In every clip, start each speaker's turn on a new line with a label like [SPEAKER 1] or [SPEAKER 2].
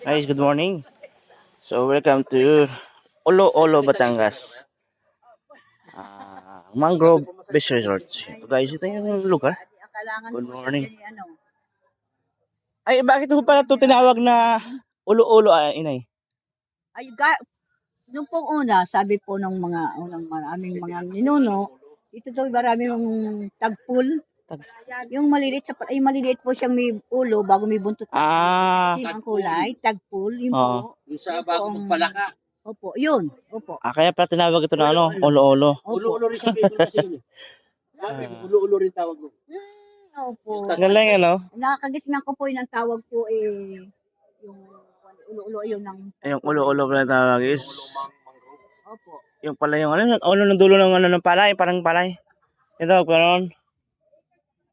[SPEAKER 1] Guys, good morning. So, welcome to Olo-Olo, Batangas. Mangrove Beach Resort. Ito guys, ito yung lugar. Good morning. Ay, bakit mo pala ito tinawag na Olo-Olo, inay?
[SPEAKER 2] Ay, nung pong una, sabi po ng mga unang maraming mga ninuno, ito daw marami yung tagpul. Yung maliliit, ay maliliit po siyang may ulo bago may buntot. Itim ang kulay, tagpul, yun po.
[SPEAKER 3] Yung sa bagong palaka.
[SPEAKER 2] Opo, yun. Opo.
[SPEAKER 1] Kaya pala tinawag ito na ano, Olo-Olo.
[SPEAKER 3] Ulo-ulo rin sa Bicol kasi yun. Ulo-ulo rin tawag mo.
[SPEAKER 2] Opo.
[SPEAKER 1] Galing ano?
[SPEAKER 2] Nakakagisnan ko po yun ang tawag po yung ulo-ulo yun ng...
[SPEAKER 1] Yung Olo-Olo pala tinawag is,
[SPEAKER 2] Opo.
[SPEAKER 1] yung pala yung ano, ulo ng dulo ng ano ng palay, parang palay. Ito, parang,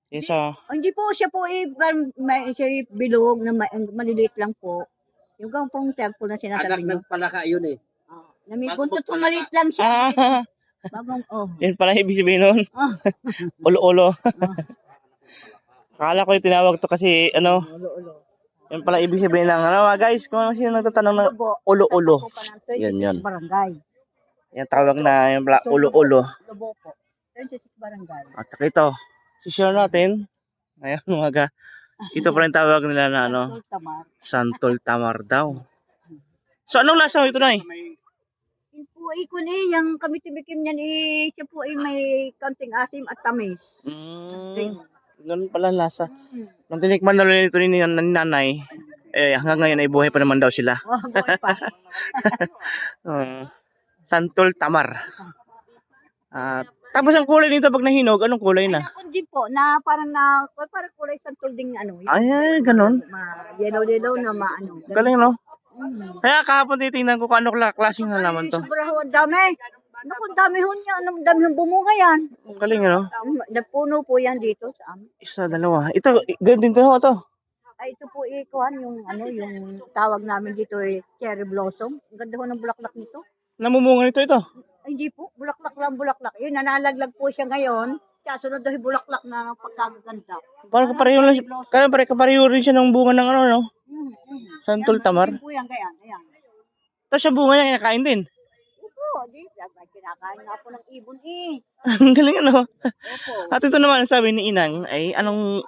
[SPEAKER 1] isa.
[SPEAKER 2] Hindi po siya po siya bilog na maliliit lang po. Yung gang pong tagpul na sinasabi
[SPEAKER 3] Anak
[SPEAKER 2] niyo.
[SPEAKER 3] ng palaka yun eh.
[SPEAKER 2] Na may buntot po maliit lang siya.
[SPEAKER 1] Ah,
[SPEAKER 2] Bagong,
[SPEAKER 1] yun pala yung ibig sabihin nun. Olo-Olo. Akala ko yung tinawag to kasi ano,
[SPEAKER 2] ulo-ulo.
[SPEAKER 1] yun pala ibig sabihin ng ano guys, kung sino nagtatanong na ulo-ulo. Yan, yan.
[SPEAKER 2] Barangay.
[SPEAKER 1] Yan tawag na yung pala ulo-ulo.
[SPEAKER 2] Lobo po. 26 barangay.
[SPEAKER 1] At saka ito, si-share natin. Ngayon mga ito pala yung tawag nila na ano,
[SPEAKER 2] Santol Tamar.
[SPEAKER 1] Santol Tamar daw. So anong lasa ito na
[SPEAKER 2] Yun po ikon yung kamitibikim niyan siya po may kaunting asim at tamis.
[SPEAKER 1] Ganun pala ang lasa. Nung tinikman na rin ito ni nanay, hanggang ngayon ay buhay pa naman daw sila.
[SPEAKER 2] Oh, buhay pa.
[SPEAKER 1] Santol Tamar. Tapos ang kulay nito pag nahinog, anong kulay na?
[SPEAKER 2] Ako din po, na parang kulay santol ding ano.
[SPEAKER 1] Ay, ganun.
[SPEAKER 2] Yellow na maano.
[SPEAKER 1] Galing no? Kaya kahapon titingnan ko kung ano klaseng halaman to.
[SPEAKER 2] Sobrang ang dami. Naku, dami ho niya. Ang dami hong bumunga yan.
[SPEAKER 1] Ang galing no?
[SPEAKER 2] Nagpuno po yan dito sa amin.
[SPEAKER 1] Isa, dalawa. Ito, ganun din to.
[SPEAKER 2] Ay, ito po ikuhan yung tawag namin dito cherry blossom. Ang ganda ho ng bulaklak nito.
[SPEAKER 1] Namumunga nito ito.
[SPEAKER 2] Ay, hindi po. Bulaklak lang, bulaklak. Yun, nanalaglag po siya ngayon. Kaya sunod daw yung bulaklak na pagkaganda.
[SPEAKER 1] Parang kapareho rin siya ng bunga ng ano, no? Santol Tamar.
[SPEAKER 2] Yan po yan, kaya. Ayan.
[SPEAKER 1] Tapos siya bunga niya, kinakain din.
[SPEAKER 2] Opo, di. Kinakain nga po ng ibon
[SPEAKER 1] Ang galing ano?
[SPEAKER 2] Opo.
[SPEAKER 1] At ito naman, sabi ni Inang, ay anong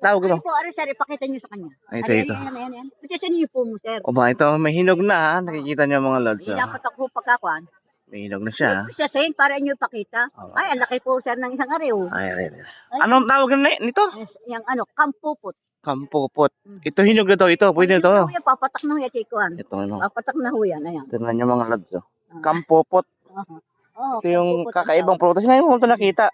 [SPEAKER 1] tawag ito?
[SPEAKER 2] Ay po, sir, ipakita niyo sa kanya.
[SPEAKER 1] Ay, ito.
[SPEAKER 2] Ayan. Pagkasin niyo po mo, sir.
[SPEAKER 1] O ba, ito, may hinog na ha. Nakikita niyo mga lods.
[SPEAKER 2] Hindi dapat ako pagkakuan.
[SPEAKER 1] May hinog na siya.
[SPEAKER 2] Siya saying para inyo ipakita. Ay, ang laki po, sir, ng isang ariw.
[SPEAKER 1] Ay. Anong tawag nito?
[SPEAKER 2] Yung kampupot.
[SPEAKER 1] Kampupot. Ito hinog na to. Ito, pwede ito.
[SPEAKER 2] Papatak na ho yan, tikuan.
[SPEAKER 1] Ito ano.
[SPEAKER 2] Papatak na ho yan, ayan.
[SPEAKER 1] Tignan niyo mga lods. Kampupot.
[SPEAKER 2] Oh,
[SPEAKER 1] Ito yung kakaibang prutas. Ngayon mo ito nakita.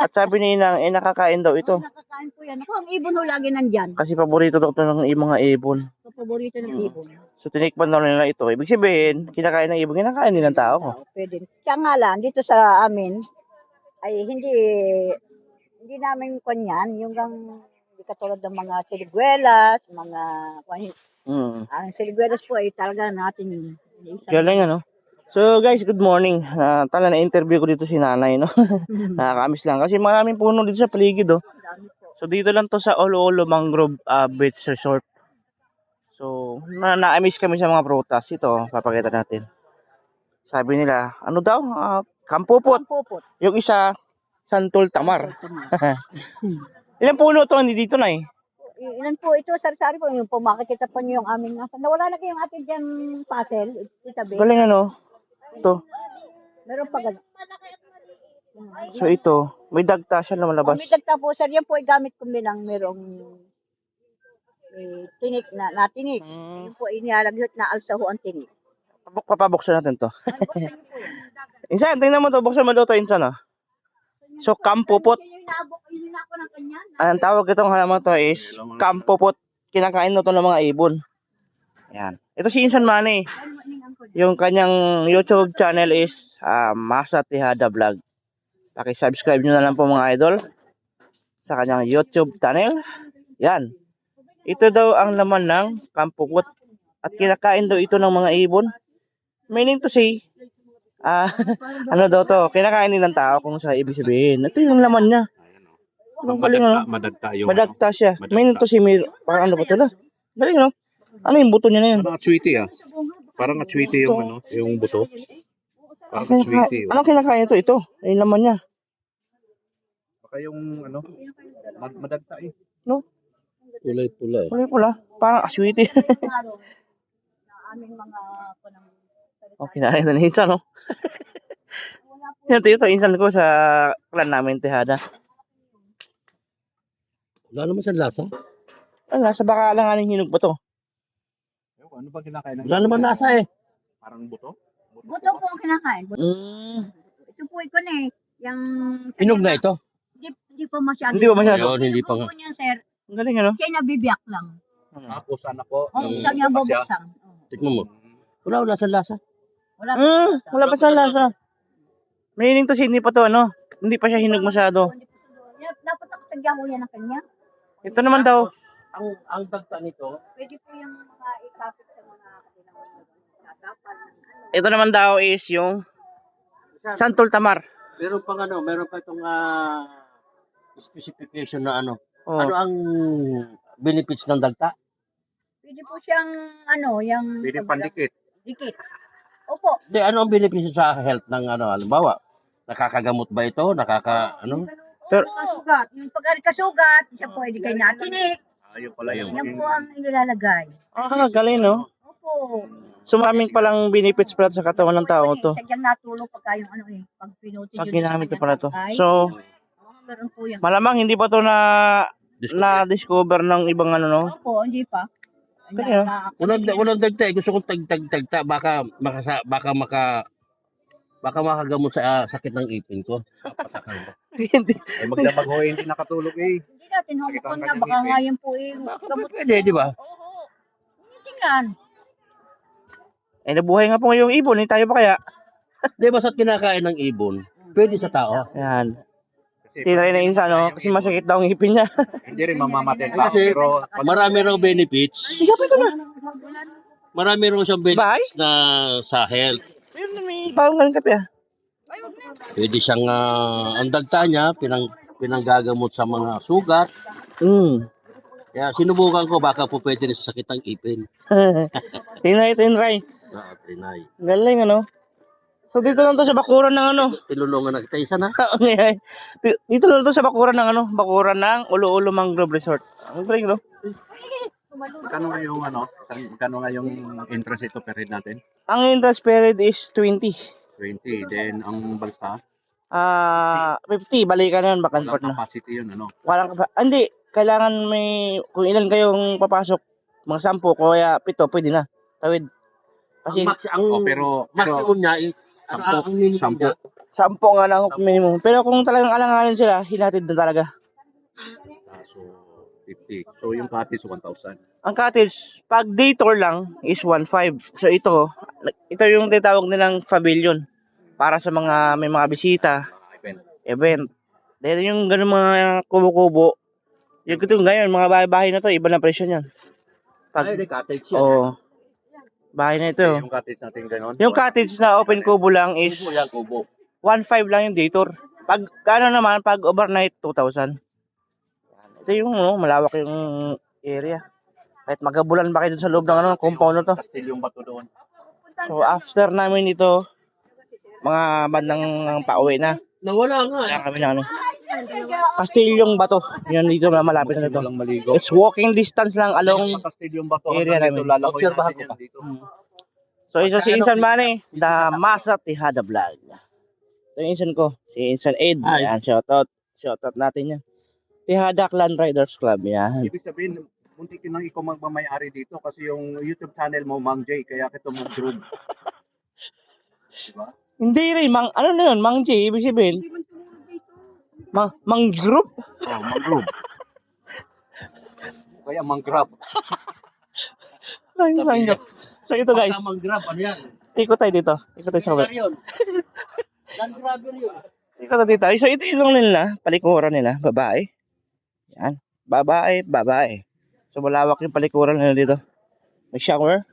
[SPEAKER 1] At sabi ni Inang, nakakain daw ito.
[SPEAKER 2] Nakakain po yan. Ako, ang ibon ho lagi nandyan.
[SPEAKER 1] Kasi paborito daw ito ng mga ibon.
[SPEAKER 2] Paborito ng ibon.
[SPEAKER 1] So tinikman daw nila ito. Ibig sabihin, kinakain ng ibon, kinakain din ng tao ko.
[SPEAKER 2] Pwede. Kaya nga lang, dito sa amin, ay hindi namin kanyan. Yung hindi katulad ng mga siliguelas, mga ang siliguelas po ay talaga natin yun.
[SPEAKER 1] Galing ano? So guys, good morning. Tala na-interview ko dito si nanay, no? Nakakamiss lang. Kasi maraming puno dito sa paligid, oh. So dito lang to sa Olo-Olo Mangrove Beach Resort. So, na-miss kami sa mga prutas. Ito, papakita natin. Sabi nila, ano daw? Kampupot. Yung isa, Santol Tamar. Ilang puno to? Hindi dito na eh.
[SPEAKER 2] Ilan po ito, sari-sari po. Yung po, makikita po niyo yung aming nasa. Nawala na kayong atin dyan puzzle. Itabi.
[SPEAKER 1] Galing ano? Ito.
[SPEAKER 2] Meron pa gano'n.
[SPEAKER 1] So ito, may dagta siya na malabas.
[SPEAKER 2] May dagta po, sir. Yan po ay gamit ko bilang merong tinik na tinik. Yun po, inialagyot na alsaho ang tinik.
[SPEAKER 1] Papabuksan natin to. Insan, tingnan mo to. Buksan mo daw to, Insan. So, kampupot. Ang tawag itong halaman to is kampupot. Kinakain na to ng mga ibon. Yan. Ito si Insan Manny. Yung kanyang YouTube channel is Masa Tihada Vlog. Paki-subscribe nyo na lang po mga idol sa kanyang YouTube channel. Yan. Ito daw ang laman ng kampupot. At kinakain daw ito ng mga ibon. Meaning to say, ano daw to, kinakain din ng tao kung sa ibig sabihin. Ito yung laman niya. Ang galing ano?
[SPEAKER 4] Madagta yung
[SPEAKER 1] Madagta siya. Meaning to say, parang ano ba ito na? Galing no? Ano yung buto niya na yun?
[SPEAKER 4] Parang atswiti ah. Parang atswiti yung ano, yung buto. Parang atswiti.
[SPEAKER 1] Anong kinakain ito? Ito. Yung laman niya.
[SPEAKER 4] Baka yung ano, madagta eh.
[SPEAKER 1] No?
[SPEAKER 3] Kulay pula.
[SPEAKER 1] Pula. Parang aswiti.
[SPEAKER 2] aming mga kunang
[SPEAKER 1] Okay na. Ito na insan, no? Ito insan ko sa clan namin, Tejada.
[SPEAKER 3] Wala naman sa lasa.
[SPEAKER 1] Ano, sa baka lang aning hinog ba to?
[SPEAKER 4] Ano ba kinakain?
[SPEAKER 3] Wala naman lasa eh.
[SPEAKER 4] Parang buto?
[SPEAKER 2] buto po ang kinakain. Ito po ito na eh. Yung
[SPEAKER 3] Hinog na ito.
[SPEAKER 2] Hindi pa masyado.
[SPEAKER 1] Hindi pa masyado.
[SPEAKER 3] Ayun, hindi pa nga.
[SPEAKER 2] Buto niya, sir.
[SPEAKER 1] Ang galing, ano?
[SPEAKER 2] Siya nabibiyak lang.
[SPEAKER 4] Tapos ano po?
[SPEAKER 2] Oh, siya niya babuksan.
[SPEAKER 3] Tikman mo. Wala sa lasa.
[SPEAKER 2] Wala
[SPEAKER 1] Wala pa sa lasa. Meaning to hindi pa to, ano? Hindi pa siya hinog masyado.
[SPEAKER 2] Dapat ako tagyan ko yan ng kanya.
[SPEAKER 1] Ito naman daw.
[SPEAKER 3] Ang dagta nito,
[SPEAKER 2] Pwede po yung mga ikapit sa mga kanilang nagapan.
[SPEAKER 1] Ito naman daw is yung Santol Tamar.
[SPEAKER 3] meron pa itong specification na ano.
[SPEAKER 1] Oh.
[SPEAKER 3] Ano ang benefits ng dagta?
[SPEAKER 2] Pwede po siyang yung
[SPEAKER 4] Pwede pandikit.
[SPEAKER 2] dikit. Opo.
[SPEAKER 3] Hindi, ano ang benefits sa health ng ano, halimbawa? Nakakagamot ba ito?
[SPEAKER 1] Pero-
[SPEAKER 2] Kasugat. Yung pagkasugat, siya po pwede kayo natinik.
[SPEAKER 4] Ayun pala yung
[SPEAKER 2] Yan po ang inilalagay.
[SPEAKER 1] Galing, no?
[SPEAKER 2] Opo.
[SPEAKER 1] So, maraming palang benefits pala sa katawan ng tao to.
[SPEAKER 2] Sadyang natulog pagka yung pag pinutin
[SPEAKER 1] Pag
[SPEAKER 2] yun
[SPEAKER 1] ginamit ko
[SPEAKER 2] sa
[SPEAKER 1] pala to.
[SPEAKER 2] kanyang
[SPEAKER 1] So,
[SPEAKER 2] meron po yan.
[SPEAKER 1] malamang hindi pa to na-discover ng ibang ano, no?
[SPEAKER 2] Opo, hindi pa.
[SPEAKER 1] Kaya,
[SPEAKER 3] Walang dagta eh. Gusto kong tagta. Baka makagamot sa sakit ng ipin ko.
[SPEAKER 1] Hindi.
[SPEAKER 4] ay magdamag ho, hindi nakatulog eh.
[SPEAKER 2] Hindi natin humukon nga. Baka nga yan po gamot.
[SPEAKER 3] Pwede, di ba?
[SPEAKER 2] Oo. Tingnan.
[SPEAKER 1] Nabuhay nga po yung ibon. Tayo pa kaya?
[SPEAKER 3] Di ba sa kinakain ng ibon? Pwede sa tao.
[SPEAKER 1] Yan.
[SPEAKER 4] Kasi
[SPEAKER 1] Tinry na insan, no? Kasi masakit daw ang ngipin niya.
[SPEAKER 4] hindi rin mamamatay tao
[SPEAKER 3] Kasi
[SPEAKER 4] pero
[SPEAKER 3] marami raw benefits. Marami raw siyang benefits na sa health.
[SPEAKER 1] Ayun, may bawang galing kape, ah.
[SPEAKER 3] Pwede siyang, ang dagta niya, pinanggagamot sa mga sugat. Kaya sinubukan ko, baka po pwede rin sa sakit ng ipin.
[SPEAKER 1] Tinry.
[SPEAKER 3] Trinay.
[SPEAKER 1] Galing, ano? So, dito lang to sa bakuran ng ano.
[SPEAKER 3] Tinulungan na kita isa na.
[SPEAKER 1] Dito lang to sa bakuran ng ano. Bakuran ng Ulo-Ulo Mangrove Resort. Ang galing, no?
[SPEAKER 4] magkano nga yung entrance ito per head natin?
[SPEAKER 1] Ang interest period is 20.
[SPEAKER 4] 20. Then ang balsa,
[SPEAKER 1] 50. Balikan na yun. Back and
[SPEAKER 4] walang
[SPEAKER 1] forth na.
[SPEAKER 4] capacity yun ano.
[SPEAKER 1] Hindi. Kailangan may, kung ilan kayong papasok, mga 10, kaya 7, pwede na. Tawid. Kasi
[SPEAKER 4] Pero
[SPEAKER 3] maximum niya is, ang minimum
[SPEAKER 4] sampu.
[SPEAKER 3] niya,
[SPEAKER 1] 10 nga lang minimum. Pero kung talagang alanganin sila, hinatid na talaga.
[SPEAKER 4] So 50. So yung cottage 1,000.
[SPEAKER 1] Ang cottage, pag day tour lang, is 1.5. So ito yung tinatawag nilang pavilion. Para sa mga, may mga bisita, event. Dahil yung ganun mga kubo-kubo, yung ngayon, mga bahay-bahay na to, iba na presyo niyan.
[SPEAKER 3] ay, di cottage yan.
[SPEAKER 1] Bahay na ito.
[SPEAKER 4] Yung cottage natin gano'n.
[SPEAKER 1] Yung cottage na open kubo lang is
[SPEAKER 3] Mismo yan, kubo.
[SPEAKER 1] 1.5 lang yung day tour. Pag naman, pag overnight, 2,000. Ito yung malawak yung area. Kahit magabulan ba kayo dun sa loob ng compound na to.
[SPEAKER 4] Kastil yung bato doon.
[SPEAKER 1] So after namin ito, mga bandang pauwi na.
[SPEAKER 3] Nawala nga
[SPEAKER 1] Kaya kami na Castilyong Bato. Yan dito na malapit na ito.
[SPEAKER 4] Walang maligo.
[SPEAKER 1] It's walking distance lang along.
[SPEAKER 4] Sa kastil yung bato.
[SPEAKER 1] area
[SPEAKER 4] Hanggang dito,
[SPEAKER 1] namin.
[SPEAKER 4] lalakoy
[SPEAKER 3] Obserbahan
[SPEAKER 4] natin
[SPEAKER 3] ko
[SPEAKER 4] yan dito.
[SPEAKER 1] So isa si Insan Manny, the Masa Tejada Vlog. Ito yung Insan ko, si Insan Ed.
[SPEAKER 3] Hi.
[SPEAKER 1] Yan, shoutout natin yan. Tejada Clan Riders Club, yan.
[SPEAKER 4] Ibig sabihin, muntik nang ikaw magmamayari dito kasi yung YouTube channel mo, Mang Jay, kaya kita mong group. Diba?
[SPEAKER 1] Hindi rin, ano na yun, Mang J, ibig sabihin. Mang Group?
[SPEAKER 4] Oh, Mang Group. Kaya Mang Grab.
[SPEAKER 1] Mang Group. So ito guys,
[SPEAKER 3] Tamang grab, ano yan?
[SPEAKER 1] ikot tayo dito. Ikot tayo sa kabila.
[SPEAKER 3] Ano yun? Land grabber yun.
[SPEAKER 1] Ikot tayo dito. So ito yung nila, palikuran nila, babae. Yan, babae. So malawak yung palikuran nila dito. May shower.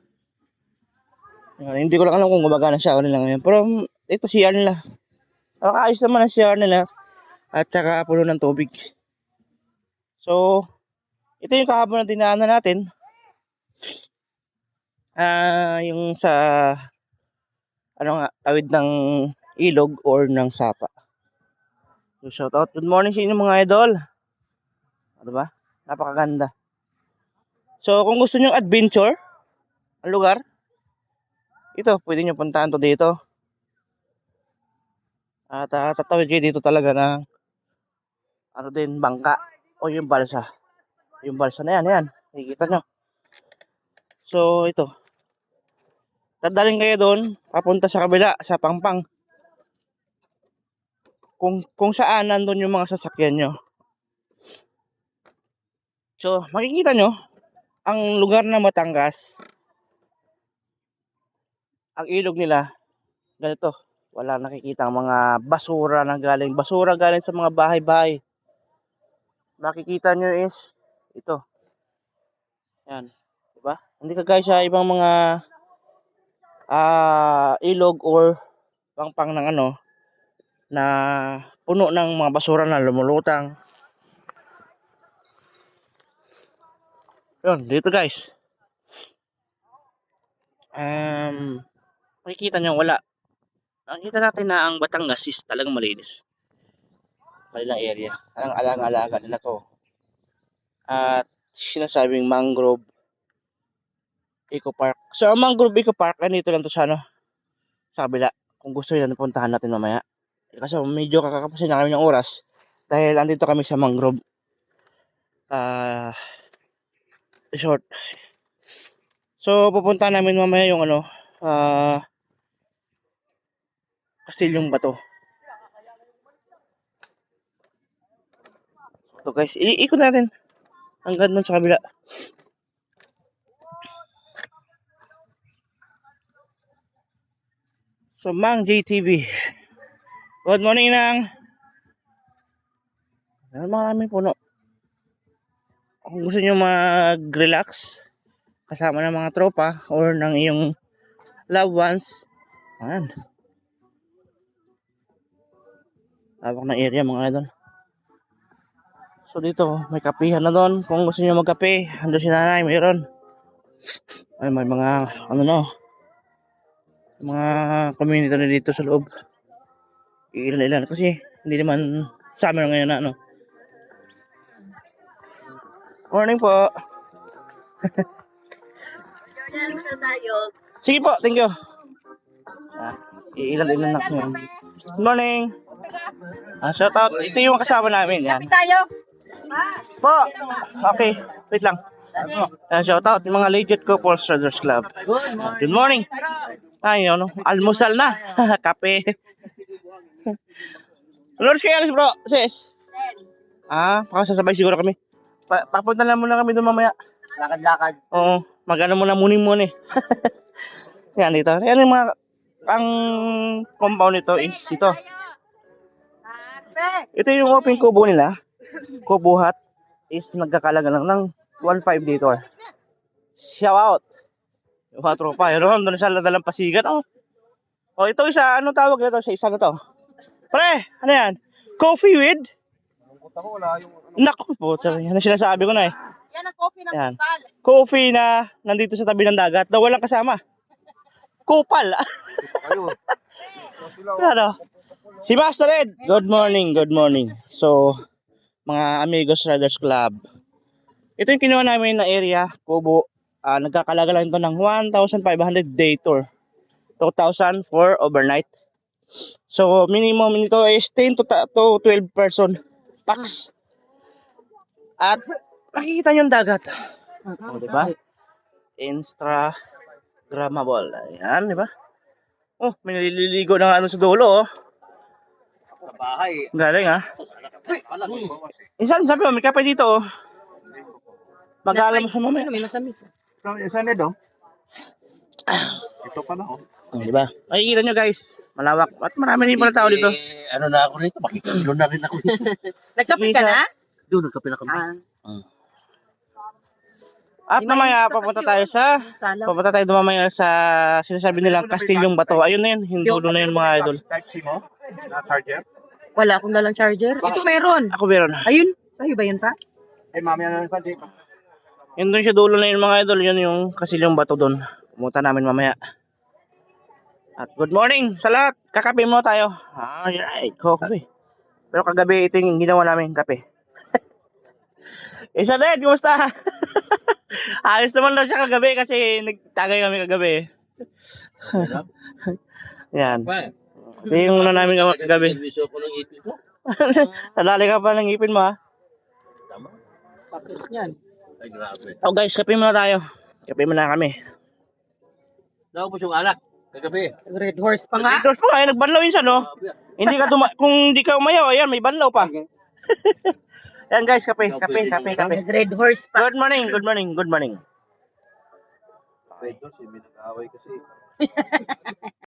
[SPEAKER 1] Yan, hindi ko lang alam kung gumagana shower nila ngayon. Pero ito CR nila. Nakakaayos naman ang CR nila. At saka puno ng tubig. So, ito yung kahapon na dinaanan natin. Yung sa ano nga, tawid ng ilog or ng sapa. So, shout out. Good morning sa inyo mga idol. Ano ba? Napakaganda. So, kung gusto niyo adventure, ang lugar, ito, pwede niyo puntahan to dito. At tatawid kayo dito talaga ng ano din, bangka o yung balsa. Yung balsa na yan, yan. Nakikita nyo. So, ito. Dadalhin kayo doon, papunta sa kabila, sa Pangpang. Kung saan nandun yung mga sasakyan nyo. So, makikita nyo, ang lugar na Batangas, ang ilog nila, ganito. Wala nakikita ang mga basura galing sa mga bahay-bahay. Makikita nyo is, ito. Yan. Diba? Hindi kagaya sa ibang mga ilog or pangpang ng ano, na puno ng mga basura na lumulutang. Yun, dito guys. Makikita nyo, wala. Nakikita natin na ang Batangas is talagang malinis. Kanilang area. Ang alang-alaga nila to. At sinasabing mangrove eco park. So, ang mangrove eco park, dito lang to sa ano, sa kabila. Kung gusto nyo, puntahan natin mamaya. Kasi medyo kakakapasin na kami ng oras. Dahil andito kami sa mangrove resort. So, pupunta namin mamaya yung ano, Kastilyong Bato. So guys, iikot natin hanggang doon sa kabila. So, Mang JTV. Good morning, Nang. Maraming puno. Kung gusto nyo mag-relax kasama ng mga tropa or ng iyong loved ones, ayan. Tawag ng area mga idol. So dito, may kapihan na doon. Kung gusto nyo magkape, andun si nanay, mayroon. Ay, may mga, ano no, mga community na dito sa loob. Ilan-ilan kasi hindi naman summer ngayon na ano. Morning po. Sige po, thank you. Ilan-ilan na ngayon. Good morning. Shout out. Ito yung kasama namin. Yan.
[SPEAKER 2] Tayo.
[SPEAKER 1] Po. Okay. Wait lang. Shout out yung mga legit ko Paul Traders Club. Good morning. Ay, ano, almusal na. Kape. Lord, kayo alis bro. Sis. Pakasasabay siguro kami. Papunta lang muna kami doon mamaya.
[SPEAKER 2] Lakad-lakad.
[SPEAKER 1] Oo. Magano muna muni. Yan dito. Yan yung mga, ang compound nito is ito. Ito yung open kubo nila. Kubo hut is nagkakalaga lang ng 1.5 dito. Shout out. Yung mga tropa. Yun, doon sa dalampasigan. Ito isa. Anong tawag nito sa isa na to? Pre, ano yan? Coffee with? Naku po. Yan ang sinasabi ko na eh.
[SPEAKER 2] Yan ang coffee ng
[SPEAKER 1] Yan.
[SPEAKER 2] kupal.
[SPEAKER 1] Coffee na nandito sa tabi ng dagat na walang kasama. Kupal. Ano? Si Master Ed. Good morning. So, mga amigos Riders Club. Ito yung kinuha namin na area, Kubo. Nagkakalaga lang ito ng 1,500 day tour. 2,000 for overnight. So, minimum nito is 10 to 12 person pax. At nakikita nyo yung dagat. Diba? Instagrammable. Ayan, diba? May naliligo na ano sa dulo,
[SPEAKER 3] Sa bahay.
[SPEAKER 1] Galing, Insan, sabi mo, may kape dito, Mag-aalam mo sa mamaya.
[SPEAKER 4] Saan ito? Ito pala,
[SPEAKER 1] Diba? Makikita nyo guys, malawak. At marami rin pala tao dito.
[SPEAKER 3] Ano na ako rito, makikilo na rin ako dito.
[SPEAKER 2] Nagkape ka na?
[SPEAKER 3] Doon, nagkape na kami.
[SPEAKER 1] At mamaya, papunta tayo mamaya sa sinasabi nilang Kastilyong Bato. Ayun na yun, yung dulo na yun mga idol.
[SPEAKER 4] Type-C mo? Na charger?
[SPEAKER 2] Wala akong dalang charger. Ito meron.
[SPEAKER 1] Ako meron.
[SPEAKER 2] Ayun. Sa'yo ba yun pa?
[SPEAKER 4] Mami, ano yung pati?
[SPEAKER 1] Yun doon siya dulo na yun mga idol, yun yung Kastilyong Bato doon. Pumunta namin mamaya. At good morning sa lahat. Kakape mo tayo. Alright, coffee. Pero kagabi ito yung ginawa namin kape. Isa din, kumusta? Ayos naman daw siya kagabi kasi nagtagay kami kagabi. Yan.
[SPEAKER 3] Pa,
[SPEAKER 1] Ito yung una namin kagabi.
[SPEAKER 3] servisyo ko ng ipin ko.
[SPEAKER 1] Nadali ka pa ng ipin mo ha.
[SPEAKER 3] Tama.
[SPEAKER 2] Sakit yan.
[SPEAKER 3] Ay, grabe.
[SPEAKER 1] Oh guys, kape muna tayo. Kape muna kami.
[SPEAKER 3] Naubos yung alak. Kagabi.
[SPEAKER 2] Red horse pa nga.
[SPEAKER 1] Doors pa nga, nagbanlaw yun siya, no? Hindi ka kung hindi ka umayaw, ayan, may banlaw pa. Yan guys, kape.
[SPEAKER 2] Red horse pa.
[SPEAKER 1] Good morning, good morning, good morning.
[SPEAKER 4] Ito, si Minag-away kasi.